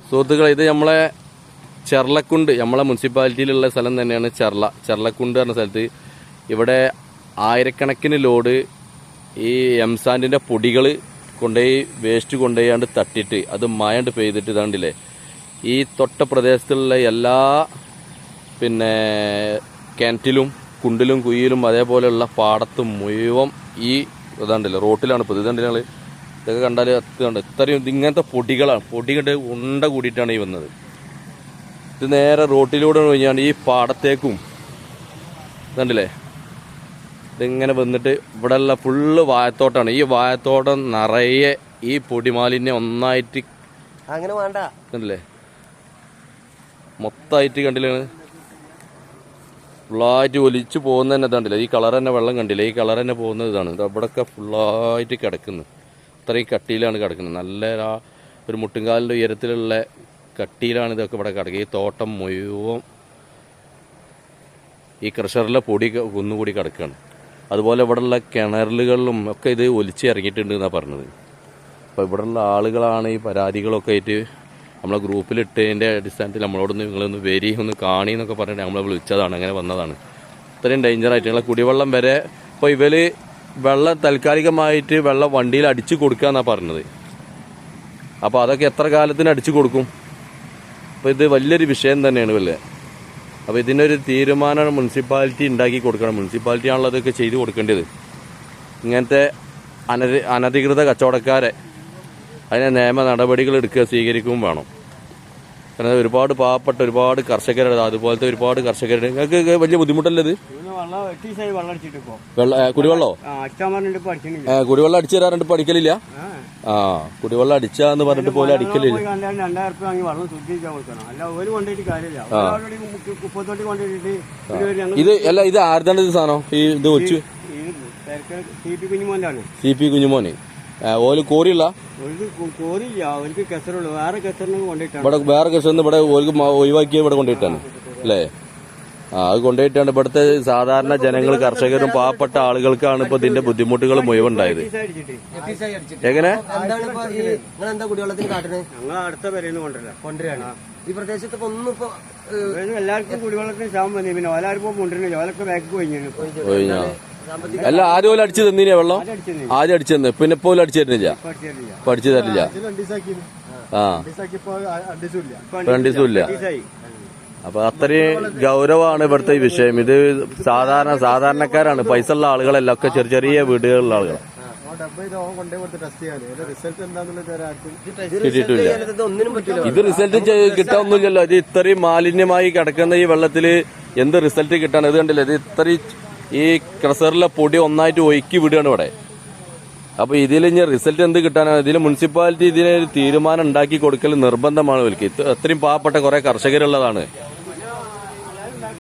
സുഹൃത്തുക്കളെ, ഇത് നമ്മളെ ചെർലക്കുണ്ട്, നമ്മളെ മുനിസിപ്പാലിറ്റിയിലുള്ള സ്ഥലം തന്നെയാണ്. ചെർലക്കുണ്ട് പറഞ്ഞ സ്ഥലത്ത് ഇവിടെ ആയിരക്കണക്കിന് ലോഡ് ഈ എംസാൻഡിൻ്റെ പൊടികൾ കൊണ്ടുപോയി വേസ്റ്റ് കൊണ്ടുപോയാണ്ട് തട്ടിയിട്ട് അത് മഴണ്ട് പെയ്തിട്ട് ഇതാണ്ടില്ലേ ഈ തൊട്ട പ്രദേശത്തുള്ള എല്ലാ കിണറ്റിലും കുണ്ടിലും കുയ്യിലും അതേപോലെയുള്ള പാടത്തും മുഴുവൻ ഈ ഇതാണ്ടല്ലോ റോട്ടിലാണ് ഇപ്പോൾ ഇതാണ്ട് ഞങ്ങൾ ഇതൊക്കെ കണ്ടാൽ കണ്ട് ഇത്രയും ഇങ്ങനത്തെ പൊടികളാണ്. പൊടി കണ്ട് ഉണ്ട കൂടിയിട്ടാണ് ഈ വന്നത്. ഇത് നേരെ റോട്ടിലൂടെ കഴിഞ്ഞാണ്ട് ഈ പാടത്തേക്കും ഇതുണ്ടല്ലേ ഇതിങ്ങനെ വന്നിട്ട് ഇവിടെയുള്ള ഫുള്ള് വാഴത്തോട്ടാണ്. ഈ വാഴത്തോട്ടം നിറയെ ഈ പൊടിമാലിന്യം ഒന്നായിട്ട് അങ്ങനെ വേണ്ട കണ്ടില്ലേ മൊത്തമായിട്ട് കണ്ടില്ലേ ഫുള്ളായിട്ട് ഒലിച്ചു പോകുന്ന തന്നെ ഇതാണ്ടില്ല. ഈ കളർ തന്നെ വെള്ളം കണ്ടില്ല, ഈ കളർ തന്നെ പോകുന്നത് ഇതാണ്. ഇത് അവിടെയൊക്കെ ഫുള്ളായിട്ട് കിടക്കുന്നത്. ഇത്രയും കട്ടിയിലാണ് കിടക്കുന്നത്. നല്ല ഒരു മുട്ടുംകാലിൻ്റെ ഉയരത്തിലുള്ള കട്ടിയിലാണ് ഇതൊക്കെ ഇവിടെ കിടക്കുക. ഈ തോട്ടം മുഴുവൻ ഈ ക്രഷറിലെ പൊടി കുന്നുകൂടി കിടക്കുകയാണ്. അതുപോലെ ഇവിടെയുള്ള കിണറുകളിലും ഒക്കെ ഇത് ഒലിച്ച് ഇറങ്ങിയിട്ടുണ്ട് എന്നാണ് പറഞ്ഞത്. അപ്പോൾ ഇവിടെയുള്ള ആളുകളാണ് ഈ പരാതികളൊക്കെ ആയിട്ട് നമ്മളെ ഗ്രൂപ്പിലിട്ടതിൻ്റെ അടിസ്ഥാനത്തിൽ നമ്മളോടൊന്ന് നിങ്ങളൊന്ന് വരി ഒന്ന് കാണി എന്നൊക്കെ പറഞ്ഞിട്ട് നമ്മളെ വിളിച്ചതാണ്. അങ്ങനെ വന്നതാണ്. ഇത്രയും ഡേഞ്ചറായിട്ട് ഞങ്ങളെ കുടിവെള്ളം വരെ ഇപ്പോൾ ഇവർ വെള്ളം താൽക്കാലികമായിട്ട് വെള്ളം വണ്ടിയിൽ അടിച്ചു കൊടുക്കുക എന്നാണ് പറഞ്ഞത്. അപ്പോൾ അതൊക്കെ എത്ര കാലത്തിന് അടിച്ചു കൊടുക്കും? അപ്പോൾ ഇത് വലിയൊരു വിഷയം തന്നെയാണ് വല്ലേ. അപ്പോൾ ഇതിനൊരു തീരുമാനം മുനിസിപ്പാലിറ്റി ഉണ്ടാക്കി കൊടുക്കണം. മുനിസിപ്പാലിറ്റി ആണല്ലോ അതൊക്കെ ചെയ്തു കൊടുക്കേണ്ടത്. ഇങ്ങനത്തെ അനധികൃത കച്ചവടക്കാരെ അതിനെ നിയമ നടപടികൾ എടുക്കുക സ്വീകരിക്കുകയും വേണം. കാരണം ഒരുപാട് പാവപ്പെട്ട ഒരുപാട് കർഷകരുടെ അതുപോലത്തെ ഒരുപാട് കർഷകരുടെ നിങ്ങൾക്ക് വലിയ ബുദ്ധിമുട്ടല്ലേ ഇത്? കുടിവെള്ളോ? കുടിവെള്ളം അടിച്ചു തരാറുണ്ട്. ഇപ്പൊ അടിക്കലില്ല. കുടിവെള്ളം അടിച്ചാന്ന് പറഞ്ഞിട്ട് പോലെ അടിക്കലില്ല. ഇത് അല്ല, ഇത് ആരുതാണ് ഇത് സാധനം? ഈ ഇത് വെച്ചു സി പി കുഞ്ഞുമോന് ഓല് കോറിയുള്ള ഇവിടെ വേറെ കെസറിന് ഇവിടെ ഓൽക്ക് ഒഴിവാക്കിയ ഇവിടെ കൊണ്ടുപോയിട്ടാണ് അല്ലേ? അത് കൊണ്ടുപോയിട്ടാണ് ഇവിടുത്തെ സാധാരണ ജനങ്ങൾ കർഷകരും പാവപ്പെട്ട ആളുകൾക്കാണ് ഇപ്പൊ ഇതിന്റെ ബുദ്ധിമുട്ടുകൾ മുഴുവുണ്ടായത്. എങ്ങനെ ഈ പ്രദേശത്ത് ഒന്നും ഇപ്പൊ എല്ലാവർക്കും കുടിവെള്ളത്തിന് ക്ഷാമം വന്നി. പിന്നെ ഓലാർക്കും കൊണ്ടുവരുന്നില്ല, ഓലൊക്കെ ബാക്ക് പോയിഞ്ഞു. അല്ല, ആദ്യം പോലെ അടിച്ചു തന്നീനെ വെള്ളം? ആദ്യം അടിച്ചു തന്നെ, പിന്നെ പോലും അടിച്ചു തരുന്നില്ല, അടിച്ചു തരില്ല. രണ്ടീസുമില്ല. അപ്പൊ അത്രയും ഗൗരവമാണ് ഇവിടുത്തെ ഈ വിഷയം. ഇത് സാധാരണക്കാരാണ്, പൈസ ഉള്ള ആളുകളല്ല, ഒക്കെ ചെറിയ ചെറിയ വീടുകളിലുള്ള ആളുകൾ. കിട്ടിയിട്ടില്ല. ഇത് റിസൾട്ട് കിട്ടാനൊന്നുമില്ലല്ലോ. ഇത് ഇത്രയും മാലിന്യമായി കിടക്കുന്ന ഈ വെള്ളത്തില് എന്ത് റിസൾട്ട് കിട്ടാൻ? ഇത് കണ്ടില്ല, ഇത് ഇത്രയും ഈ ക്രഷറിലെ പൊടി ഒന്നായിട്ട് ഒഴുക്കി വിടുകയാണ് ഇവിടെ. അപ്പൊ ഇതിൽ ഇനി റിസൾട്ട് എന്ത് കിട്ടാനാണ്? ഇതിൽ മുനിസിപ്പാലിറ്റി ഇതിനൊരു തീരുമാനം ഉണ്ടാക്കി കൊടുക്കൽ നിർബന്ധമാണ്. ഇവർക്ക് അത്രയും പാവപ്പെട്ട കുറെ കർഷകരുള്ളതാണ്.